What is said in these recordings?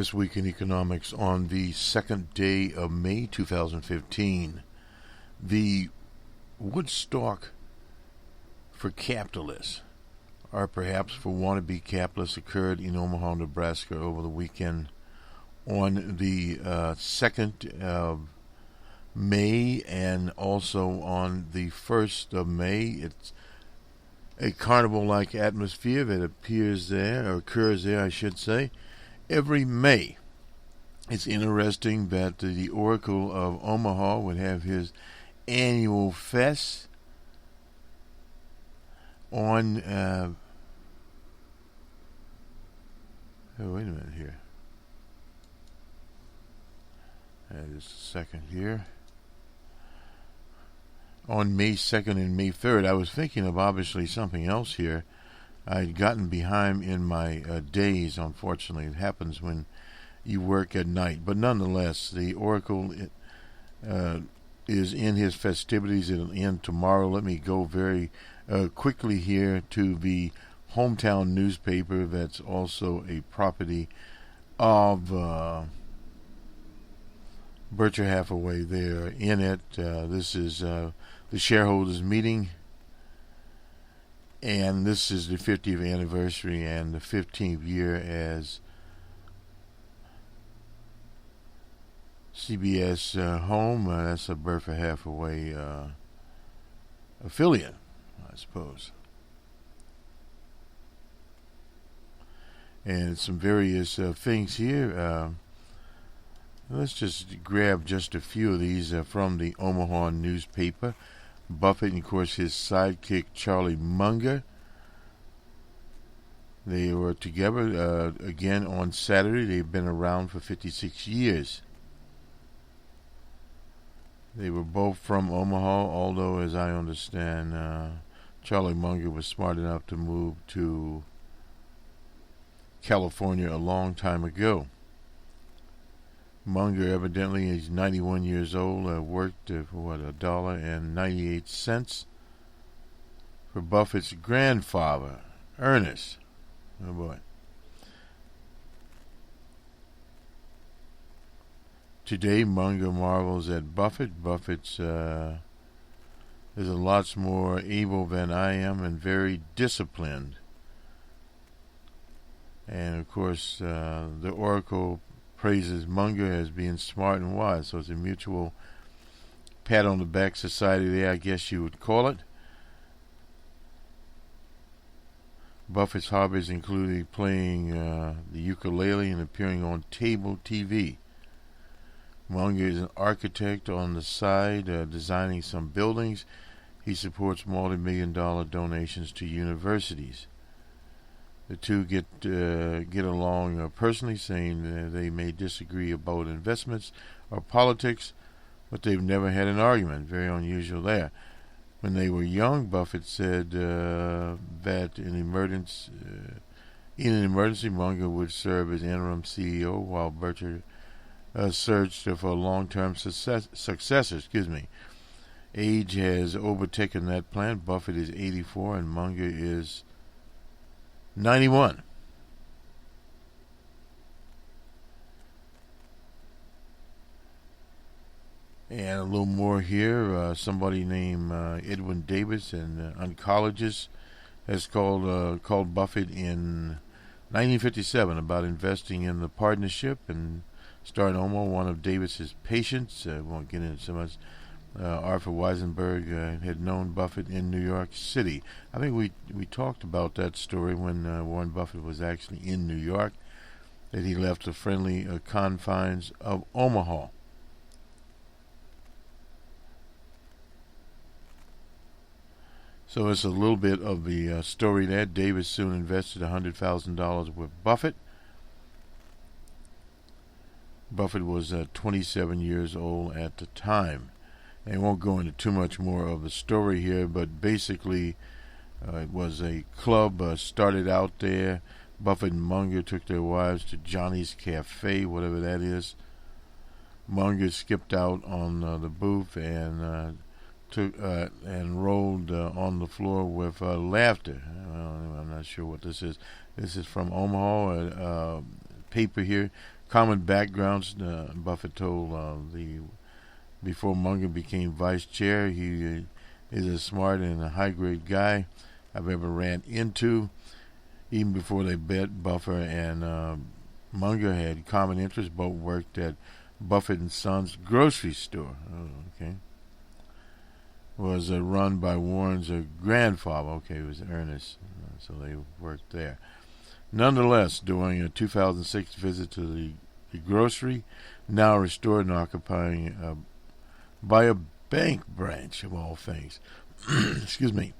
This Week in Economics on the second day of May 2015. The Woodstock for capitalists, or perhaps for wannabe capitalists, occurred in Omaha, Nebraska over the weekend. On the 2nd of May and also on the 1st of May. It's a carnival-like atmosphere that appears there, or occurs there, I should say, every May. It's interesting that the Oracle of Omaha would have his annual fest on wait a minute here. Just a second here. On May 2nd and May 3rd, I was thinking of obviously something else here. I'd gotten behind in my days, unfortunately. It happens when you work at night. But nonetheless, the Oracle is in his festivities. It'll end tomorrow. Let me go very quickly here to the hometown newspaper that's also a property of Berkshire Hathaway. There in it. This is the shareholders meeting. And this is the 50th anniversary and the 15th year as CBS Home. That's a Berkshire Hathaway affiliate, I suppose. And some various things here. Let's just grab just a few of these from the Omaha newspaper. Buffett and, of course, his sidekick Charlie Munger. They were together again on Saturday. They've been around for 56 years. They were both from Omaha, although, as I understand, Charlie Munger was smart enough to move to California a long time ago. Munger, evidently, he's 91 years old, worked for $1.98 for Buffett's grandfather, Ernest. Oh boy. Today, Munger marvels at Buffett. Buffett's is a lot more able than I am and very disciplined. And of course, the Oracle praises Munger as being smart and wise. So it's a mutual pat on the back society there, I guess you would call it. Buffett's hobbies included playing the ukulele and appearing on cable TV. Munger is an architect on the side, designing some buildings. He supports multi-million-dollar donations to universities. The two get along personally, saying they may disagree about investments or politics, but they've never had an argument. Very unusual there. When they were young, Buffett said that in an emergency, Munger would serve as interim CEO while Berkshire searched for a long-term successor. Age has overtaken that plan. Buffett is 84 and Munger is 91. And a little more here. Somebody named Edwin Davis, an oncologist, has called Buffett in 1957 about investing in the partnership and starting Omaha. One of Davis's patients, won't get into so much. Arthur Weisenberg had known Buffett in New York City. I think we talked about that story when Warren Buffett was actually in New York, that he left the friendly confines of Omaha. So it's a little bit of the story there. Davis soon invested $100,000 with Buffett. Buffett was 27 years old at the time. And I won't go into too much more of the story here, but basically it was a club started out there. Buffett and Munger took their wives to Johnny's Cafe, whatever that is. Munger skipped out on the booth and rolled on the floor with laughter. I'm not sure what this is. This is from Omaha, paper here. common backgrounds. Buffett told before Munger became vice chair, he is a smart and a high-grade guy I've ever ran into. Even before they bet, Buffett and Munger had common interests. Both worked at Buffett and Sons grocery store. Was run by Warren's grandfather. It was Ernest. So they worked there. Nonetheless, during a 2006 visit to the grocery, now restored and occupying by a bank branch of all things. Excuse me.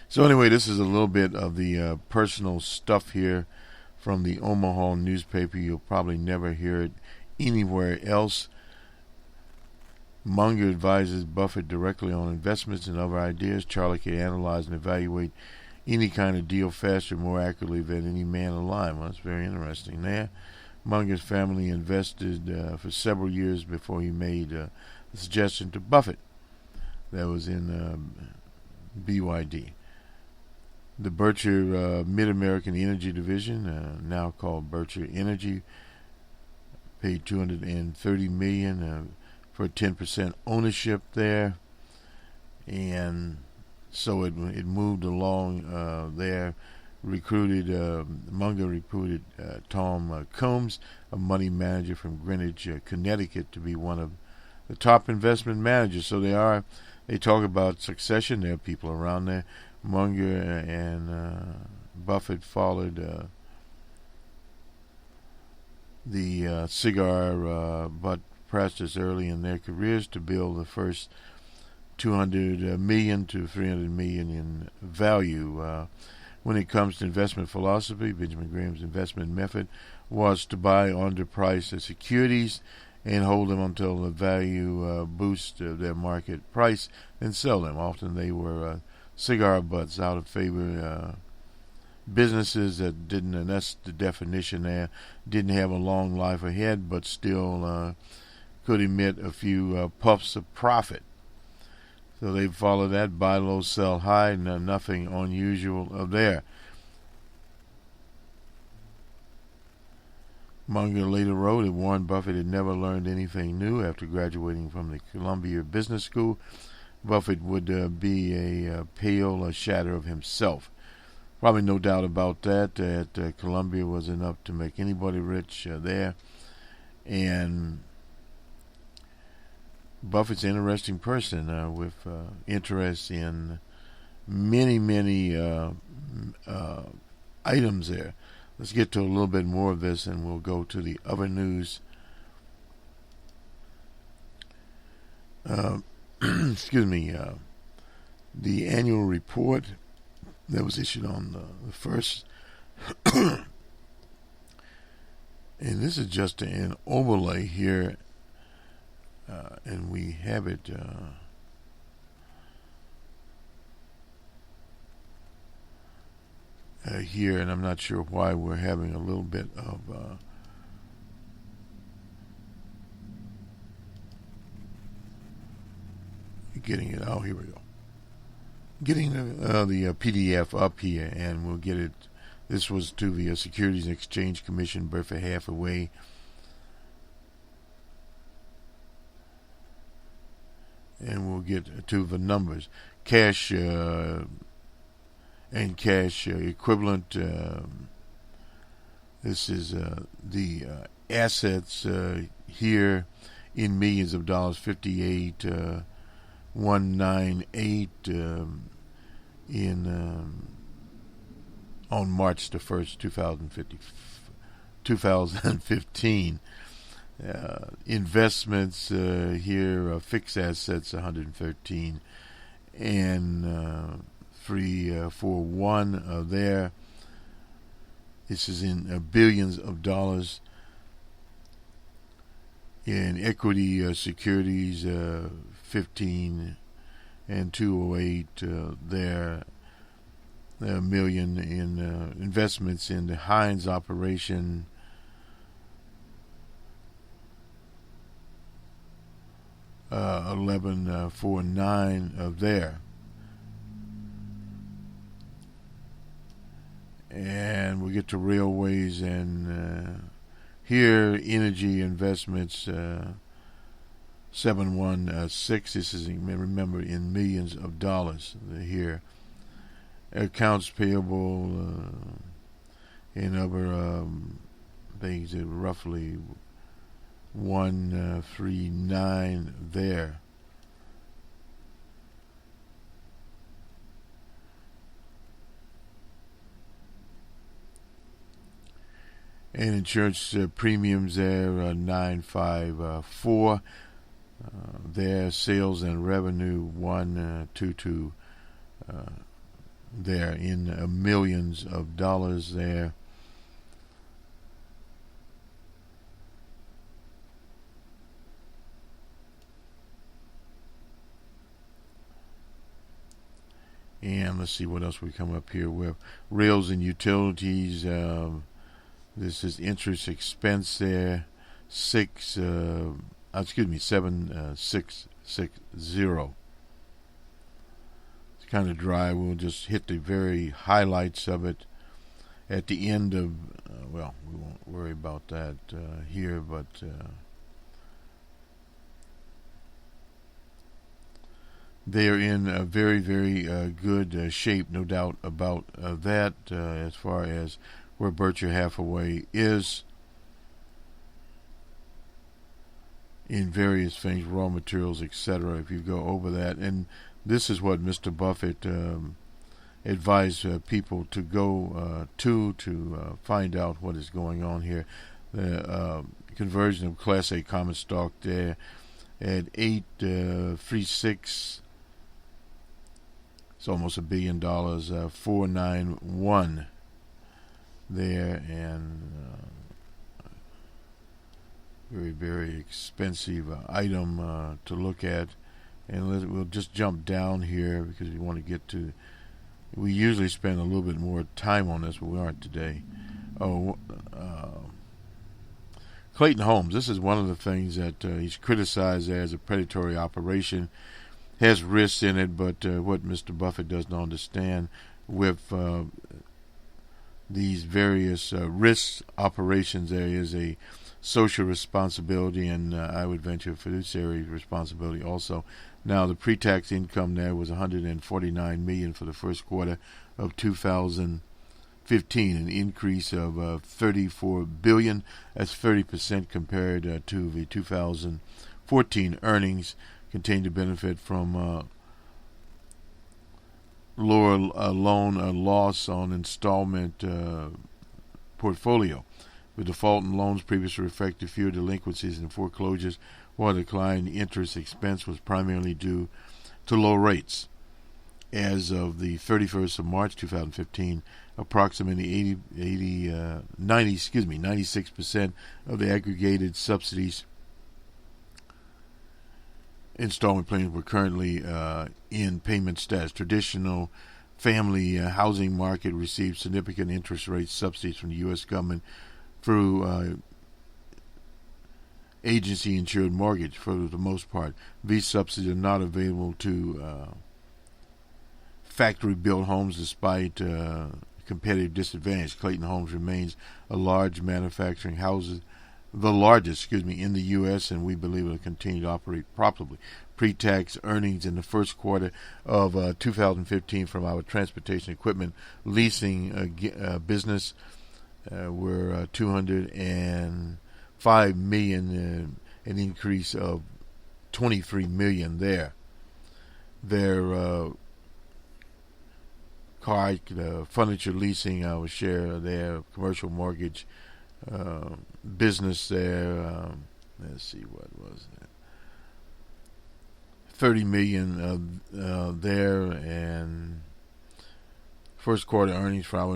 So anyway, this is a little bit of the personal stuff here from the Omaha newspaper. You'll probably never hear it anywhere else. Munger advises Buffett directly on investments and other ideas. Charlie can analyze and evaluate any kind of deal faster and more accurately than any man alive. Well, that's very interesting there. Munger's family invested for several years before he made a suggestion to Buffett. That was in BYD. The Berkshire Mid-American Energy Division, now called Berkshire Energy, paid $230 million for 10% ownership there, and so it moved along there. Munger recruited Tom Combs, a money manager from Greenwich, Connecticut, to be one of the top investment managers. So they talk about succession. There are people around there. Munger and Buffett followed the cigar butt practice early in their careers to build the first $200 million to $300 million in value. When it comes to investment philosophy, Benjamin Graham's investment method was to buy underpriced securities and hold them until the value boost their market price and sell them. Often they were cigar butts, out of favor businesses that didn't, and that's the definition there, didn't have a long life ahead, but still could emit a few puffs of profit. So they follow that, buy low, sell high, nothing unusual there. Munger later wrote that Warren Buffett had never learned anything new after graduating from the Columbia Business School. Buffett would be a pale shadow of himself. Probably no doubt about that Columbia was enough to make anybody rich there. And Buffett's an interesting person with interest in many items there. Let's get to a little bit more of this and we'll go to the other news. Excuse me. The annual report that was issued on the 1st. And this is just an overlay here. And we have it here, and I'm not sure why we're having a little bit of getting it out. Here we go. Getting the PDF up here, and we'll get it. This was to the Securities and Exchange Commission, Berkshire Hathaway. And we'll get to the numbers. Cash and cash equivalent. This is the assets here in millions of dollars. 58,198 on March the 1st, 2015. Investments here, fixed assets 113 and 341 there. This is in billions of dollars. In equity securities 15 and 208 there. A million in investments in the Heinz operation. 1149 of there, and we get to railways and Here, energy investments, 716. This is, remember, in millions of dollars here. Accounts payable in other things at roughly 139 there. And insurance premiums there, 954. There, sales and revenue 122. There in millions of dollars there. And let's see what else we come up here with. Rails and utilities. This is interest expense there. 7660. It's kind of dry. We'll just hit the very highlights of it at the end of. Well, we won't worry about that here, but. They are in a very, very good shape, no doubt about that, as far as where Berkshire Hathaway is in various things, raw materials, etc. If you go over that, and this is what Mr. Buffett advised people to go to find out what is going on here. The conversion of Class A common stock there at 836. It's almost $1 billion, 491 there, and very, very expensive item to look at. And we'll just jump down here because we want to get to. We usually spend a little bit more time on this, but we aren't today. Clayton Homes. This is one of the things that he's criticized as a predatory operation. Has risks in it, but what Mr. Buffett does not understand with these various risk operations, there is a social responsibility and I would venture fiduciary responsibility also. Now, the pre-tax income there was $149 million for the first quarter of 2015, an increase of $34 billion. That's 30% compared to the 2014 earnings. Continue to benefit from lower loan loss on installment portfolio. The default in loans previously reflected fewer delinquencies and foreclosures, while the decline in interest expense was primarily due to low rates. As of the 31st of March 2015, approximately 96% of the aggregated subsidies installment plans were currently in payment status. Traditional family housing market received significant interest rate subsidies from the U.S. government through agency-insured mortgage for the most part. These subsidies are not available to factory-built homes despite competitive disadvantage. Clayton Homes remains a large manufacturing houses. The largest, in the U.S., and we believe it will continue to operate profitably. Pre-tax earnings in the first quarter of 2015 from our transportation equipment leasing business were $205 million, an increase of $23 million there. Their car, furniture leasing, our share there, commercial mortgage business there. Let's see, what was that? $30 million there, and first quarter earnings for our.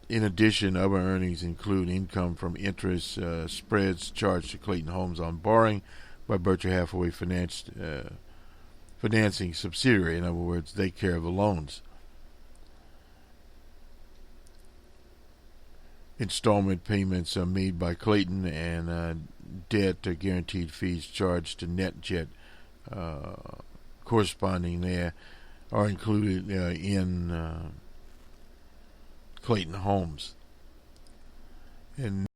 In addition, other earnings include income from interest spreads charged to Clayton Homes on borrowing by Berkshire Hathaway financing subsidiary. In other words, they care of the loans. Installment payments are made by Clayton, and debt guaranteed fees charged to NetJet corresponding there are included in Clayton Homes. And